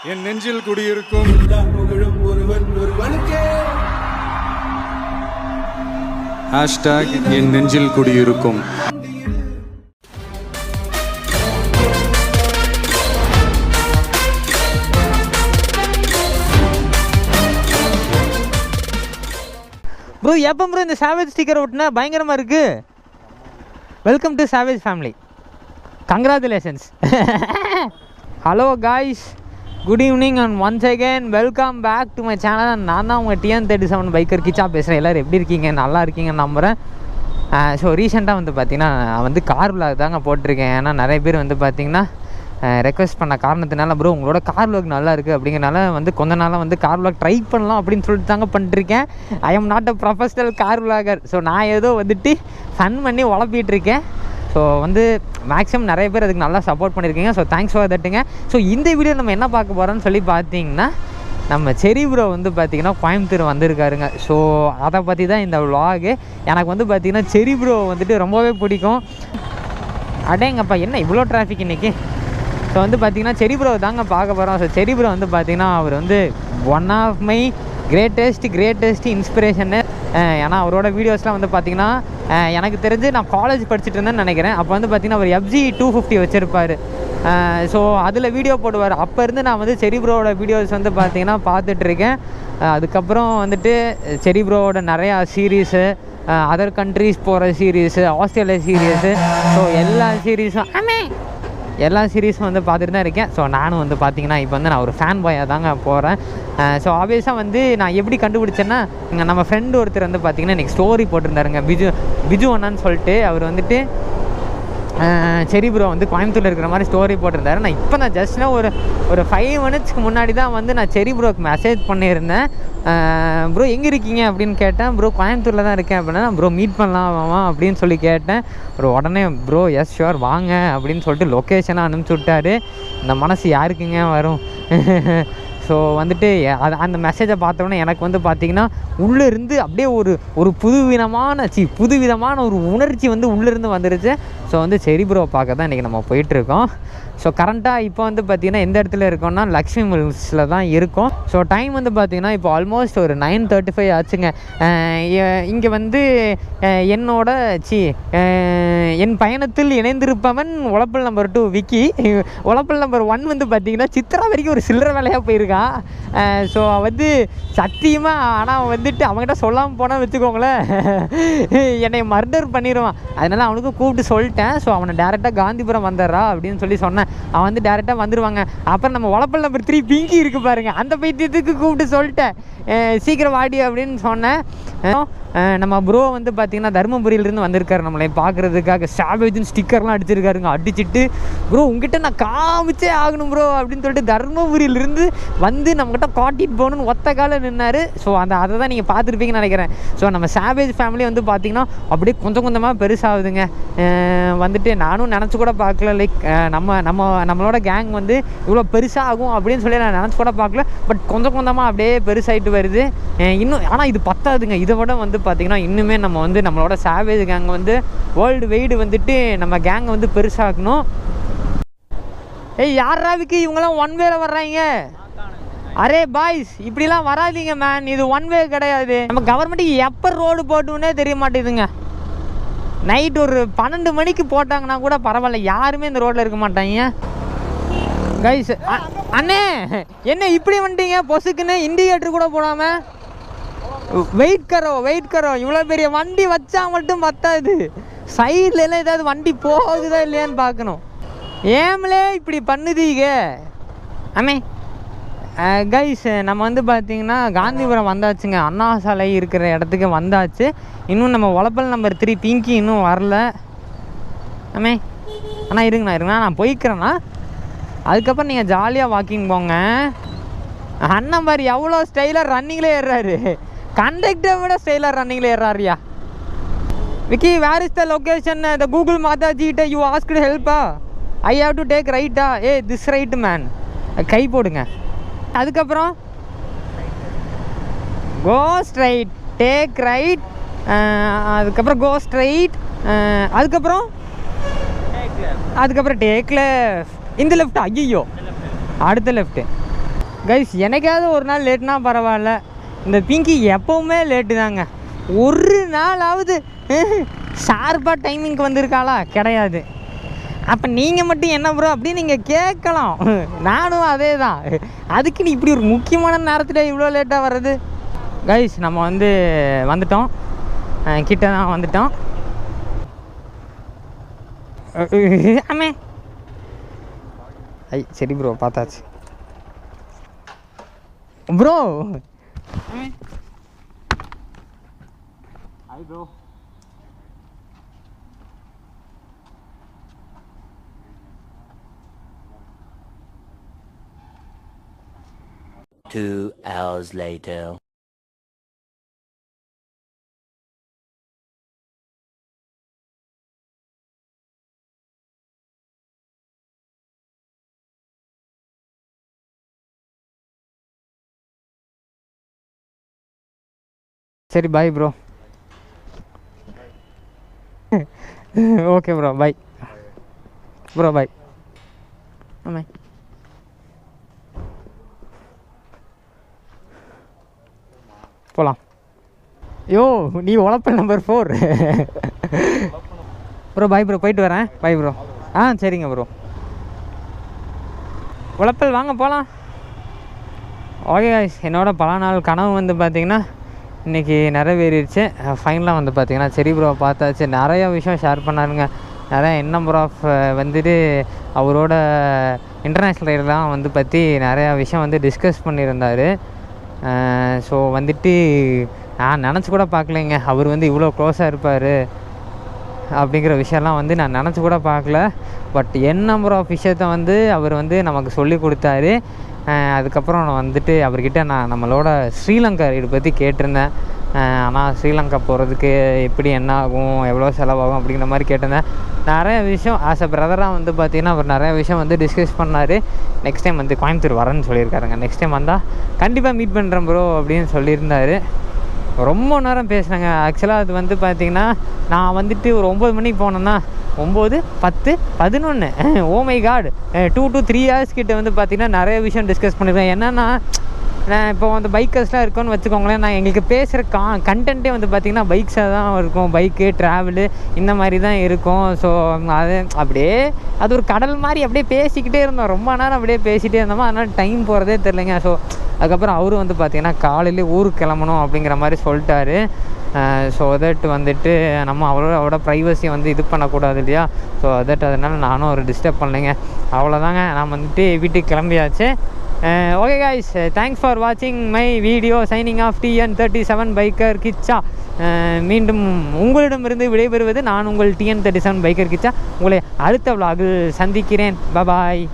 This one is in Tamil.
என் நெஞ்சில் குடியிருக்கும் ஹேஷ்டாக் என் நெஞ்சில் குடியிருக்கும். ப்ரோ எப்போ ப்ரோ இந்த சாவேஜ் ஸ்டிக்கர் ஒட்டினா பயங்கரமாக இருக்குது. Welcome to savage family. Congratulations. Hello guys, good evening and once again welcome back to my channel. நான் தான் உங்கள் TN37 பைக்கர் கிச்சா பேசுகிறேன். எல்லோரும் எப்படி இருக்கீங்க? நல்லா இருக்கீங்கன்னு நம்புகிறேன். ஸோ ரீசெண்டாக வந்து பார்த்திங்கன்னா நான் வந்து கார் விலாக் தாங்க போட்டிருக்கேன். ஏன்னா நிறைய பேர் வந்து பார்த்திங்கன்னா ரெக்வெஸ்ட் பண்ண காரணத்தினால ப்ரோ உங்களோட கார் விலாக் நல்லா இருக்குது அப்படிங்கிறனால வந்து கொஞ்ச நாளாக வந்து கார் விலாக் ட்ரை பண்ணலாம் அப்படின்னு சொல்லிட்டு தாங்க பண்ணிட்டுருக்கேன். I am not a professional car vlogger. So நான் ஏதோ வந்துட்டு ஃபன் பண்ணி உழப்பிகிட்ருக்கேன். ஸோ வந்து மேக்ஸிமம் நிறைய பேர் அதுக்கு நல்லா சப்போர்ட் பண்ணியிருக்கீங்க. ஸோ தேங்க்ஸ் ஃபார் தட்டுங்க. ஸோ இந்த வீடியோ நம்ம என்ன பார்க்க போகிறோம்னு சொல்லி பார்த்தீங்கன்னா, நம்ம செரி ப்ரோ வந்து பார்த்திங்கன்னா கோயம்புத்தூர் வந்திருக்காருங்க. ஸோ அதை பற்றி தான் இந்த விலாகு. எனக்கு வந்து பார்த்திங்கன்னா செரி ப்ரோ வந்துட்டு ரொம்பவே பிடிக்கும். அடேங்கப்பா என்ன இவ்வளோ டிராஃபிக் இன்றைக்கி. ஸோ வந்து பார்த்திங்கன்னா செரி ப்ரோ தாங்க பார்க்க போகிறோம். ஸோ செரி ப்ரோ வந்து பார்த்திங்கன்னா அவர் வந்து ஒன் ஆஃப் மை கிரேட்டஸ்ட் இன்ஸ்பிரேஷன்னு. ஏன்னா அவரோட வீடியோஸ்லாம் வந்து பார்த்திங்கன்னா எனக்கு தெரிஞ்சு நான் காலேஜ் படிச்சுட்டு இருந்தேன்னு நினைக்கிறேன். அப்போ வந்து பார்த்திங்கன்னா அவர் FG 250 வச்சுருப்பார். ஸோ அதில் வீடியோ போடுவார். அப்போ இருந்து நான் வந்து செரி ப்ரோவோட வீடியோஸ் வந்து பார்த்திங்கன்னா பார்த்துட்ருக்கேன். அதுக்கப்புறம் வந்துட்டு செரி ப்ரோவோட நிறையா சீரீஸு, அதர் கண்ட்ரீஸ் போகிற சீரீஸு, ஆஸ்திரேலியா சீரீஸு, ஸோ எல்லா சீரீஸும் வந்து பார்த்துட்டு தான் இருக்கேன். ஸோ நானும் வந்து பார்த்திங்கன்னா இப்போ வந்து நான் ஒரு ஃபேன் பாயாக தாங்க போகிறேன். ஸோ ஆப்வியஸாக வந்து நான் எப்படி கண்டுபிடிச்சேன்னா, நம்ம ஃப்ரெண்டு ஒருத்தர் வந்து பார்த்திங்கன்னா இன்றைக்கி ஸ்டோரி போட்டிருந்தாருங்க, பிஜு அண்ணான்னு சொல்லிட்டு. அவர் வந்துட்டு செரி ப்ரோ வந்து கோயம்புத்தூரில் இருக்கிற மாதிரி ஸ்டோரி போட்டிருந்தாரு. நான் இப்போ நான் ஜஸ்ட்னா ஒரு 5 மினிட்ஸ்க்கு முன்னாடி தான் வந்து நான் செரி ப்ரோக்கு மெசேஜ் பண்ணியிருந்தேன். ப்ரோ எங்கே இருக்கீங்க அப்படின்னு கேட்டேன். ப்ரோ கோயம்புத்தூரில் தான் இருக்கேன் அப்படின்னா, ப்ரோ மீட் பண்ணலாமா அப்படின்னு சொல்லி கேட்டேன். ப்ரோ உடனே ப்ரோ எஸ் ஷுவர் வாங்க அப்படின்னு சொல்லிட்டு லொக்கேஷனாக அனுப்பிச்சி விட்டார். இந்த மனசு யாருக்குங்க வரும்? ஸோ வந்துட்டு அந்த மெசேஜை பார்த்தோன்னே எனக்கு வந்து பார்த்திங்கன்னா உள்ளேருந்து அப்படியே ஒரு புதுவிதமான ஒரு உணர்ச்சி வந்து உள்ளேருந்து வந்துருச்சு. ஸோ வந்து செரி ப்ரோ பார்க்க தான் இன்றைக்கி நம்ம போயிட்டுருக்கோம். ஸோ கரண்ட்டாக இப்போ வந்து பார்த்திங்கன்னா எந்த இடத்துல இருக்கோம்னா லக்ஷ்மி மில்ஸில் தான் இருக்கும். ஸோ டைம் வந்து பார்த்திங்கன்னா இப்போ ஆல்மோஸ்ட் ஒரு 9:35 ஆச்சுங்க. இங்கே வந்து என் பயணத்தில் இணைந்திருப்பவன் உழப்பல் நம்பர் 2 விக்கி. உழப்பல் நம்பர் 1 வந்து பார்த்திங்கன்னா சித்ரா வரைக்கும் ஒரு சில்லறை வேலையாக போயிருக்கான். ஸோ வந்து சத்தியமாக ஆனால் வந்துட்டு அவங்ககிட்ட சொல்லாமல் போனால் வச்சுக்கோங்களேன் என்னை மர்டர் பண்ணிடுவான். அதனால் அவனுக்கு கூப்பிட்டு சொல்லிட்டேன். ஸோ அவனை டேரெக்டாக காந்திபுரம் வந்துடுறா அப்படின்னு சொல்லி சொன்னேன். அவன் வந்து டேரெக்டாக வந்துடுவாங்க. அப்புறம் நம்ம உழப்பல் நம்பர் 3 பிங்கி இருக்குது பாருங்கள், அந்த பைத்தியத்துக்கு கூப்பிட்டு சொல்லிட்டேன் சீக்கிரம் வாடி அப்படின்னு சொன்னேன். நம்ம ப்ரோ வந்து பார்த்திங்கன்னா தருமபுரியிலேருந்து வந்திருக்காரு நம்மளை பார்க்குறதுக்காக. சாவேஜ்னு ஸ்டிக்கர்லாம் அடிச்சிருக்காருங்க. அடிச்சுட்டு ப்ரோ உங்ககிட்ட நான் காமிச்சே ஆகணும் ப்ரோ அப்படின்னு சொல்லிட்டு தருமபுரியிலேருந்து வந்து நம்மகிட்ட காட்டிட்டு போகணுன்னு ஒத்த கால நின்னார். ஸோ அதை தான் நீங்கள் பார்த்துருப்பீங்கன்னு நினைக்கிறேன். ஸோ நம்ம சாவேஜ் ஃபேமிலி வந்து பார்த்திங்கன்னா அப்படியே கொஞ்சம் கொஞ்சமாக பெருசாகுதுங்க. வந்துட்டு நானும் நினச்சி கூட பார்க்கல, லைக் நம்மளோட கேங் வந்து இவ்வளோ பெருசாகும் அப்படின்னு சொல்லி நான் நினச்சி கூட பார்க்கல. பட் கொஞ்சம் கொஞ்சமாக அப்படியே பெருசாகிட்டு வருது இன்னும். ஆனால் இது பத்தாதுங்க, இதை விட வந்து பார்த்திங்கன்னா இன்னுமே நம்ம வந்து நம்மளோட சாவேஜ் கேங் வந்து வேர்ல்டு வைடு வந்துட்டு நம்ம கேங்கை வந்து பெருசாகணும். யாராவுக்கு இவங்கெல்லாம் ஒன் வேல வர்றாங்க? அரே பாய்ஸ் இப்படிலாம் வராதிங்க மேன், இது ஒன் வே கிடையாது. நம்ம கவர்மெண்ட்டுக்கு எப்போ ரோடு போட்டுன்னே தெரிய மாட்டேதுங்க. நைட் ஒரு 12 மணிக்கு போட்டாங்கன்னா கூட பரவாயில்ல, யாருமே இந்த ரோட்டில் இருக்க மாட்டாங்க. கைஸ் அண்ணே என்ன இப்படி வந்துட்டீங்க பொசுக்குன்னு? இண்டிகேட்டர் கூட போடாமல் வெயிட் கரோ. இவ்வளோ பெரிய வண்டி வச்சா மட்டும் பத்தாது, சைடில் எல்லாம் ஏதாவது வண்டி போகுதா இல்லையான்னு பார்க்கணும். ஏம்லே இப்படி பண்ணுதீங்க அண்ணே? கைஸ் நம்ம வந்து பார்த்திங்கன்னா காந்திபுரம் வந்தாச்சுங்க. அண்ணா சாலை இருக்கிற இடத்துக்கு வந்தாச்சு. இன்னும் நம்ம உழப்பல் நம்பர் 3 பிங்கி இன்னும் வரல. அண்ணே இருங்கண்ணா நான் போய்க்கிறேண்ணா. அதுக்கப்புறம் நீங்கள் ஜாலியாக வாக்கிங் போங்க. அண்ணன் மாதிரி எவ்வளோ ஸ்டைலாக ரன்னிங்கில் ஏறுறாரு, கண்டக்டரை விட ஸ்டைலாக ரன்னிங்கில் ஏறாரியா. Vicky where is the location? The Google மாதாஜிகிட்ட யூ ஆஸ்க்டு ஹெல்ப்பா? ஐ ஹாவ் டு டேக் ரைட்டா? திஸ் ரைட் மேன், கை போடுங்க. அதுக்கப்புறம் கோ ஸ்ட்ரைட், டேக் ரைட், அதுக்கப்புறம் கோ ஸ்ட்ரைட், அதுக்கப்புறம் டேக் லெஃப்ட். இந்த லெஃப்ட் ஐயோ அடுத்த லெஃப்ட்டு. கைஸ் எனக்காவது ஒரு நாள் லேட்னா பரவாயில்ல, இந்த பிங்கி எப்போவுமே லேட்டு தாங்க. ஒரு நாளாவது ஷார்ப்பாக டைமிங்க்கு வந்திருக்காளா? கிடையாது. அப்போ நீங்கள் மட்டும் என்ன ப்ரோ அப்படின்னு நீங்கள் கேட்கலாம். நானும் அதே தான். அதுக்கு நீ இப்படி ஒரு முக்கியமான நேரத்தில் இவ்வளோ லேட்டாக வர்றது? கைஸ் நம்ம வந்துட்டோம், கிட்ட தான் வந்துட்டோம். ஆமே ஐ சரி ப்ரோ, பார்த்தாச்சு bro. Hi bro. Two hours later. சரி bye bro. Okay bro, bye bro, bye. ஆமாம் போகலாம். யோ நீ உழப்பல் நம்பர் 4 ப்ரோ. பாய் ப்ரோ, போயிட்டு வரேன். Bye bro. சரிங்க ப்ரோ. உழப்பல் வாங்க போகலாம். ஓகே guys, என்னோட பல நாள் கனவு பார்த்திங்கன்னா இன்றைக்கி நிறைவேறிடுச்சு. ஃபைனலாக பார்த்திங்கன்னா சரி ப்ரோ பார்த்தாச்சு. நிறையா விஷயம் ஷேர் பண்ணாருங்க. நிறையா நம்பர் ஆஃப் அவரோட இன்டர்நேஷ்னல் ரைடெலாம் பற்றி நிறையா விஷயம் டிஸ்கஸ் பண்ணியிருந்தார். ஸோ நான் நினச்சி கூட பார்க்கலைங்க அவர் இவ்வளோ க்ளோஸாக இருப்பார் அப்படிங்கிற விஷயம்லாம் நான் நினச்சி கூட பார்க்கல. பட் நம்பர் ஆஃப் விஷயத்த அவர் நமக்கு சொல்லி கொடுத்தாரு. அதுக்கப்புறம் நான் அவர்கிட்ட நான் நம்மளோட ஸ்ரீலங்கா ரைடு பற்றி கேட்டிருந்தேன். ஆனால் ஸ்ரீலங்கா போகிறதுக்கு எப்படி என்ன ஆகும், எவ்வளோ செலவாகும் அப்படிங்கிற மாதிரி கேட்டிருந்தேன். நிறைய விஷயம் ஆஸ் அ பிரதராக பார்த்திங்கன்னா அவர் நிறைய விஷயம் டிஸ்கஸ் பண்ணார். நெக்ஸ்ட் டைம் கோயம்புத்தூர் வரேன்னு சொல்லியிருக்காருங்க. நெக்ஸ்ட் டைம் வந்தால் கண்டிப்பாக மீட் பண்ணுறேன் ப்ரோ அப்படின்னு சொல்லியிருந்தார். ரொம்ப நேரம் பேசுனேங்க. ஆக்சுவலாக அது பார்த்திங்கன்னா நான் ஒரு 9 மணிக்கு போனேன்னா 9, 10, 11 oh my God 2 to 3 hours கிட்ட பார்த்திங்கன்னா நிறைய விஷயம் டிஸ்கஸ் பண்ணியிருக்கேன். என்னென்னா நான் இப்போ பைக்கர்ஸ்லாம் இருக்கோன்னு வச்சுக்கோங்களேன். நான் எங்களுக்கு பேசுகிற கண்டென்ட்டே பார்த்திங்கன்னா பைக்ஸாக தான் இருக்கும். பைக்கு, ட்ராவலு இந்த மாதிரி தான் இருக்கும். ஸோ அது ஒரு கடல் மாதிரி அப்படியே பேசிக்கிட்டே இருந்தோம். ரொம்ப நேரம் அப்படியே பேசிகிட்டே இருந்தோமா, அதனால் டைம் போகிறதே தெரிலங்க. ஸோ அதுக்கப்புறம் அவரும் பார்த்திங்கன்னா காலையிலே ஊருக்கு கிளம்பணும் அப்படிங்கிற மாதிரி சொல்லிட்டாரு. ஸோ தட் நம்ம அவரோட ப்ரைவசியை இது பண்ணக்கூடாது இல்லையா? ஸோ அதனால் நானும் அவர் டிஸ்டர்ப் பண்ணலைங்க. அவ்வளோதாங்க. நான் வீட்டுக்கு கிளம்பியாச்சு. ஓகே காய்ஸ், தேங்க்ஸ் ஃபார் வாட்சிங் my video. Signing off TN37 biker Kichcha. மீண்டும் உங்களிடமிருந்து விடைபெறுவது நான் உங்கள் TN37 பைக்கர் கிச்சா. உங்களை அடுத்த vlog-இல் சந்திக்கிறேன். பாய்.